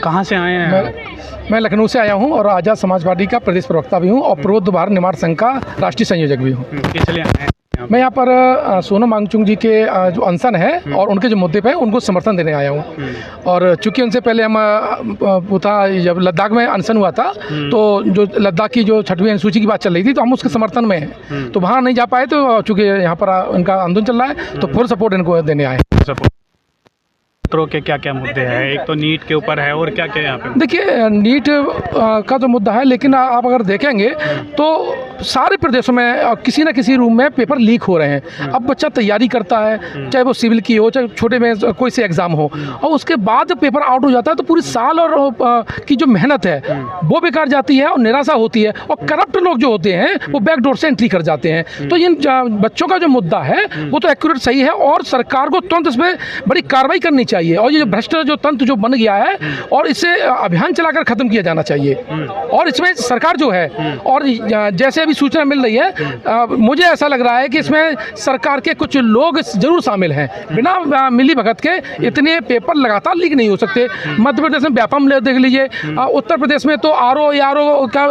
कहाँ से आए हैं? मैं लखनऊ से आया हूँ और आज़ाद समाज पार्टी का प्रदेश प्रवक्ता भी हूँ और पूर्वोत्तर भारत निर्माण संघ का राष्ट्रीय संयोजक भी हूँ। किस लिए आए हैं? मैं यहाँ पर सोनम वांगचुक जी के जो अनशन है और उनके जो मुद्दे पे उनको समर्थन देने आया हूँ। और चूंकि उनसे पहले हम वो था जब लद्दाख में अनशन हुआ था तो जो लद्दाख की जो 6वीं अनुसूची की बात चल रही थी तो हम उसके समर्थन में हैं। तो वहाँ नहीं जा पाए तो चूंकि यहाँ पर उनका आंदोलन चल रहा है तो फुल सपोर्ट इनको देने आए। छात्रों के क्या क्या मुद्दे हैं? एक तो नीट के ऊपर है और क्या क्या यहाँ पे? देखिए नीट का तो मुद्दा है, लेकिन आप अगर देखेंगे तो सारे प्रदेशों में किसी न किसी रूम में पेपर लीक हो रहे हैं। अब बच्चा तैयारी करता है, चाहे वो सिविल की हो चाहे छोटे में कोई से एग्ज़ाम हो, और उसके बाद पेपर आउट हो जाता है तो पूरी साल और की जो मेहनत है वो बेकार जाती है और निराशा होती है। और करप्ट लोग जो होते हैं वो बैकडोर से एंट्री कर जाते हैं। तो इन बच्चों का जो मुद्दा है वो तो एक्यूरेट सही है और सरकार को तुरंत इसमें बड़ी कार्रवाई करनी चाहिए। और ये जो भ्रष्ट जो तंत्र जो बन गया है और इसे अभियान चलाकर खत्म किया जाना चाहिए। और इसमें सरकार जो है और जैसे अभी सूचना मिल रही है मुझे ऐसा लग रहा है कि इसमें सरकार के कुछ लोग जरूर शामिल हैं। बिना मिली भगत के इतने पेपर लगातार लीक नहीं हो सकते। मध्य प्रदेश में व्यापम देख लीजिए, उत्तर प्रदेश में तो आरओ का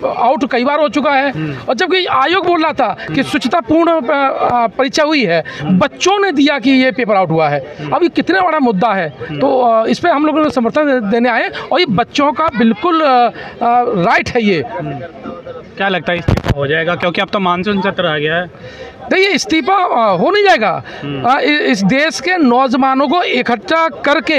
आउट कई बार हो चुका है। और जबकि आयोग बोल रहा था कि स्वच्छतापूर्ण परीक्षा हुई है, बच्चों ने दिया कि ये पेपर आउट हुआ है। अब ये कितना बड़ा मुद्दा है, तो इस पे हम लोगों ने समर्थन देने आए और ये बच्चों का बिल्कुल राइट है। ये क्या लगता है इस्तीफा हो जाएगा? क्योंकि अब तो मानसून सत्र आ गया है। देखिए इस्तीफा हो नहीं जाएगा। इस देश के नौजवानों को इकट्ठा करके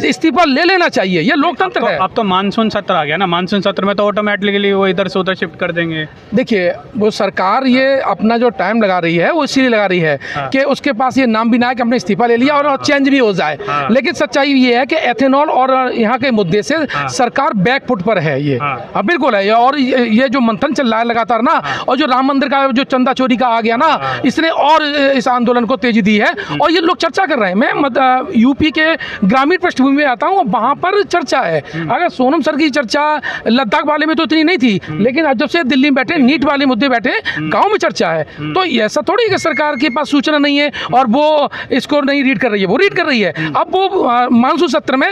इस्तीफा ले लेना चाहिए, ये लोकतंत्र है। अब तो मानसून सत्र आ गया ना, मानसून सत्र में तो ऑटोमेटिकली वो इधर से उधर शिफ्ट कर देंगे। देखिए वो सरकार ये अपना जो टाइम लगा रही है वो इसीलिए लगा रही है कि उसके पास ये नाम भी ना है कि हमने इस्तीफा ले लिया और चेंज भी हो जाए। लेकिन सच्चाई ये है कि एथेनॉल और यहाँ के मुद्दे से सरकार बैक फुट पर है। ये बिल्कुल है। और ये जो मंथन चल रहा है लगातार ना, और जो राम मंदिर का जो चंदा चोरी का आ गया ना, इसने और इस आंदोलन को तेजी दी है। और ये लोग चर्चा कर रहे हैं। मैं यूपी के ग्रामीण पृष्ठभूमि में आता हूँ, वहाँ पर चर्चा है। अगर सोनम सर की चर्चा लद्दाख वाले में तो इतनी नहीं थी, लेकिन अब जब से दिल्ली में बैठे नीट वाले मुद्दे बैठे, गाँव में चर्चा है। तो ऐसा थोड़ी कि सरकार के पास सूचना नहीं है और वो इसको नहीं रीड कर रही है, वो रीड कर रही है। अब वो मानसून सत्र में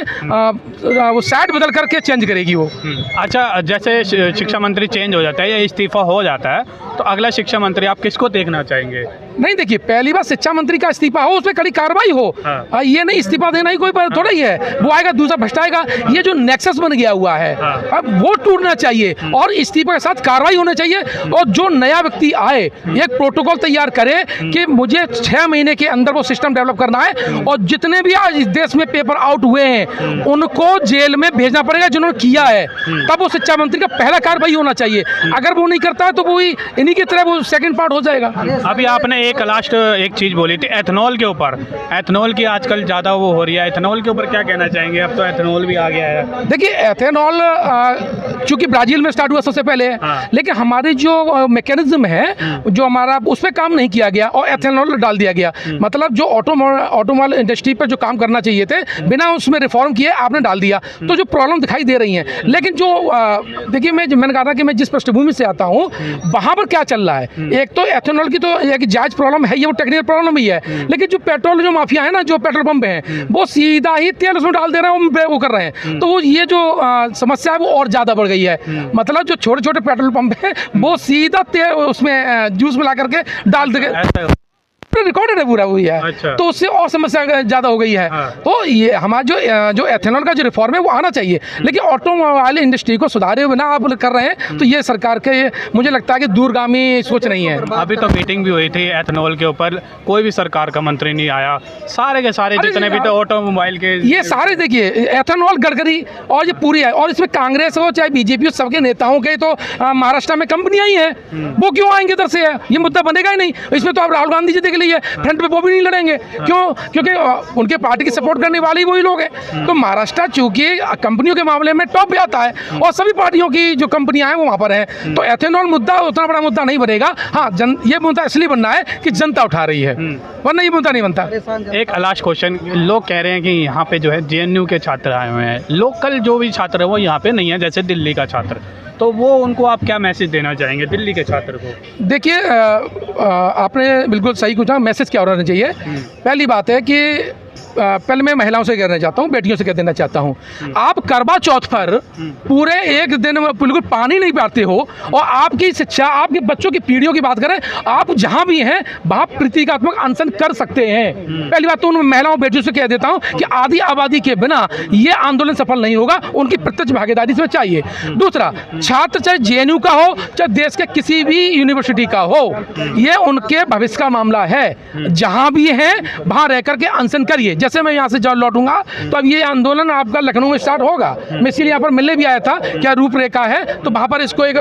वो साइड बदल करके चेंज करेगी वो। अच्छा, जैसे शिक्षा मंत्री चेंज हो जाता है या इस्तीफा हो जाता है तो अगला शिक्षा मंत्री आप किसको देखना चाहेंगे? नहीं देखिए, पहली बार शिक्षा मंत्री का इस्तीफा हो, उसमें कड़ी कार्रवाई हो। ये नहीं इस्तीफा देना ही कोई थोड़ा ही है। वो आएगा दूसरा भ्रष्टाएगा। ये जो नेक्सस बन गया हुआ है अब वो टूटना चाहिए और इस्तीफा के साथ कार्रवाई होनी चाहिए। और जो नया व्यक्ति आए एक प्रोटोकॉल तैयार करे कि मुझे 6 महीने के अंदर वो सिस्टम डेवलप करना है और जितने भी आज इस देश में पेपर आउट हुए हैं उनको जेल में भेजना पड़ेगा जिन्होंने किया है। तब वो शिक्षा मंत्री का पहला कार्रवाई होना चाहिए। अगर वो नहीं करता है तो वो इन्हीं की तरह वो सेकंड पार्ट हो जाएगा। अभी आपने एक चीज़ बोली थी एथेनॉल के ऊपर। एथेनॉल की आजकल ज़्यादा वो हो रही है, एथेनॉल के ऊपर क्या कहना चाहेंगे? अब तो एथेनॉल भी आ गया है। देखिए एथेनॉल चूंकि ब्राज़ील में स्टार्ट हुआ सबसे पहले, लेकिन हमारी जो मैकेनिज्म है जो हमारा उस पर काम नहीं किया गया और एथेनॉल डाल दिया गया। मतलब जो ऑटोमोबाइल इंडस्ट्री पर जो काम करना चाहिए थे बिना उसमें रिफॉर्म किए आपने डाल दिया, तो जो प्रॉब्लम दिखाई दे रही हैं। लेकिन जो देखिए मैंने कहा था कि मैं जिस पृष्ठभूमि से आता हूँ वहाँ पर क्या चल रहा है। एक तो एथेनॉल की तो एक जायज़ प्रॉब्लम है, ये वो टेक्निकल प्रॉब्लम भी है। लेकिन जो पेट्रोल जो माफिया है ना, जो पेट्रोल पंप हैं वो सीधा ही तेल उसमें डाल दे रहे हैं, वो कर रहे हैं। तो ये जो समस्या है वो और ज़्यादा बढ़ गई है। मतलब जो छोटे छोटे पेट्रोल पंप है वो सीधा तेल उसमें जूस मिला करके डाल दे, रिकॉर्डेड है पूरा हुई है। अच्छा। तो उससे और समस्या ज़्यादा हो गई है। तो ये हमारा जो एथेनॉल का जो रिफॉर्म है वो आना चाहिए। लेकिन ऑटोमोबाइल इंडस्ट्री को सुधारे बिना आप कर रहे हैं तो ये सरकार के मुझे लगता है कि दूरगामी सोच नहीं है। अभी तो मीटिंग भी हुई थी एथेनॉल के ऊपर, कोई भी सरकार का मंत्री नहीं आया। सारे के सारे जितने भी तो ऑटोमोबाइल के ये सारे देखिए एथेनॉल गडकरी और ये पूरी है। और इसमें कांग्रेस हो चाहे बीजेपी हो, सबके नेताओं के तो महाराष्ट्र में कंपनियां ही हैं, वो क्यों आएंगे इधर से? ये मुद्दा बनेगा ही नहीं। इसमें तो आप राहुल गांधी जी देख लीजिए, फ्रंट पे वो भी नहीं लड़ेंगे। क्यों? क्योंकि उनके पार्टी की सपोर्ट करने वाले वही लोग हैं। तो महाराष्ट्र चूंकि कंपनियों के मामले में टॉप पे आता है और सभी पार्टियों की जो कंपनियां हैं वो वहाँ पर हैं, तो एथेनॉल मुद्दा उतना बड़ा मुद्दा नहीं बनेगा। हाँ, ये मुद्दा इसलिए बनना है कि जनता उठा रही है, वरना ये मुद्दा नहीं बनता। एक लास्ट क्वेश्चन, लोग कह रहे हैं कि यहाँ पे जो है JNU के छात्र आए हुए हैं, लोकल जो भी छात्र है वो यहाँ पे नहीं है, जैसे दिल्ली का छात्र, तो वो उनको आप क्या मैसेज देना चाहेंगे दिल्ली के छात्र को? देखिए आपने बिल्कुल सही पूछा, मैसेज क्या होना चाहिए। पहली बात है कि पहले मैं महिलाओं से कहना चाहता हूँ, बेटियों से कह देना चाहता हूँ, आप करवा चौथ पर पूरे एक दिन बिल्कुल पानी नहीं पाते हो और आपकी शिक्षा, आपके बच्चों की पीढ़ियों की बात करें, आप जहाँ भी हैं वहाँ प्रतीकात्मक अनशन कर सकते हैं। पहली बात तो उन महिलाओं बेटियों से कह देता हूँ कि आधी आबादी के बिना ये आंदोलन सफल नहीं होगा, उनकी प्रत्यक्ष भागीदारी इसमें चाहिए। दूसरा, छात्र चाहे JNU का हो चाहे देश के किसी भी यूनिवर्सिटी का हो, ये उनके भविष्य का मामला है। जहाँ भी हैं वहाँ रह करके अनशन करिए। जैसे मैं यहाँ से जब लौटूंगा तो अब ये आंदोलन आपका लखनऊ में स्टार्ट होगा। मैं इसीलिए यहाँ पर मिलने भी आया था, क्या रूपरेखा है, तो वहाँ पर इसको एक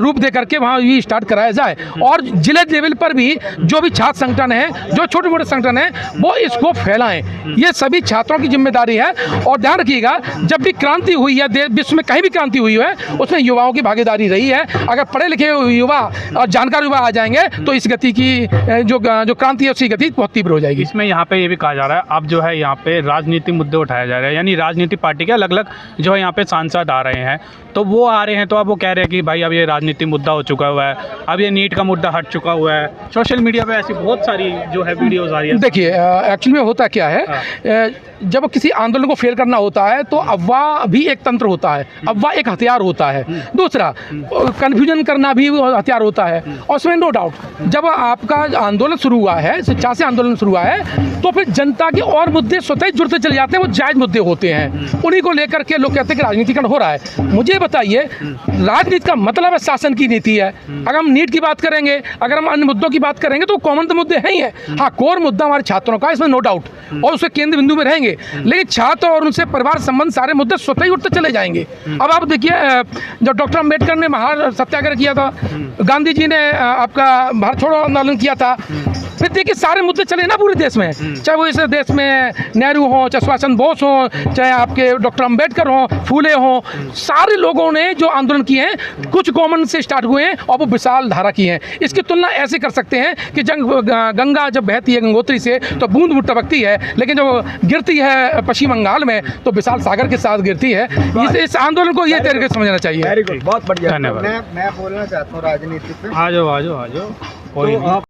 रूप दे करके वहाँ भी स्टार्ट कराया जाए। और जिले लेवल पर भी जो भी छात्र संगठन है, जो छोटे मोटे संगठन हैं, वो इसको फैलाएं। ये सभी छात्रों की जिम्मेदारी है। और ध्यान रखिएगा, जब भी क्रांति हुई है विश्व में, कहीं भी क्रांति हुई है, उसमें युवाओं की भागीदारी रही है। अगर पढ़े लिखे युवा और जानकार युवा आ जाएंगे तो इस गति की जो क्रांति है उसकी गति बहुत तीव्र हो जाएगी। इसमें यहाँ पे ये भी कहा जा रहा है, अब जो है यहाँ पे राजनीतिक मुद्दे उठाए जा रहे हैं, यानी राजनीतिक पार्टी के अलग अलग जो है यहाँ पे सांसद आ रहे हैं, तो वो आ रहे हैं तो अब वो कह रहे हैं कि भाई अब ये राजनीतिक मुद्दा हो चुका हुआ है, अब ये नीट का मुद्दा हट चुका हुआ है। सोशल मीडिया पे ऐसी बहुत सारी जो है वीडियोस आ रही है। देखिए, एक्चुअली में होता क्या है, जब किसी आंदोलन को फेल करना होता है तो अफवाह भी एक तंत्र होता है, अफवाह एक हथियार होता है। दूसरा, कन्फ्यूजन करना भी हथियार होता है। और उसमें नो डाउट, जब आपका आंदोलन शुरू हुआ है, शिक्षा से आंदोलन शुरू हुआ है, तो फिर जनता के और मुद्दे स्वतः जुड़ते चले जाते हैं, वो जायज़ मुद्दे होते हैं। उन्हीं को लेकर के लोग कहते हैं कि राजनीतिकरण हो रहा है। मुझे बताइए, राजनीति का मतलब है शासन की नीति है। अगर हम नीट की बात करेंगे, अगर हम अन्य मुद्दों की बात करेंगे तो कॉमन तो मुद्दे हैं ही है। हाँ, कोर मुद्दा हमारे छात्रों का, इसमें नो डाउट, और उसके केंद्र बिंदु में रहेंगे। लेकिन छात्र और उनसे परिवार संबंध सारे मुद्दे स्वतः ही उठते चले जाएंगे। अब आप देखिए, जब डॉक्टर अम्बेडकर ने महान सत्याग्रह किया था, गांधी जी ने आपका भारत छोड़ो आंदोलन किया था, फिर देखिए सारे मुद्दे चले ना पूरे देश में, चाहे वो इस देश में नेहरू हो, चाहे सुभाष चंद्र बोस हो, चाहे आपके डॉक्टर अम्बेडकर हो, फूले हो, सारे लोगों ने जो आंदोलन किए हैं कुछ कॉमन से स्टार्ट हुए हैं और वो विशाल धारा की हैं। इसकी तुलना ऐसे कर सकते हैं कि गंगा जब बहती है गंगोत्री से तो बूंद बूंद टपकती है, लेकिन जब गिरती है पश्चिम बंगाल में तो विशाल सागर के साथ गिरती है। इस आंदोलन को ये तरीके से समझना चाहिए। वेरी गुड, बहुत बढ़िया। धन्यवाद। मैं बोलना चाहता हूँ राजनीति पे। आ जाओ।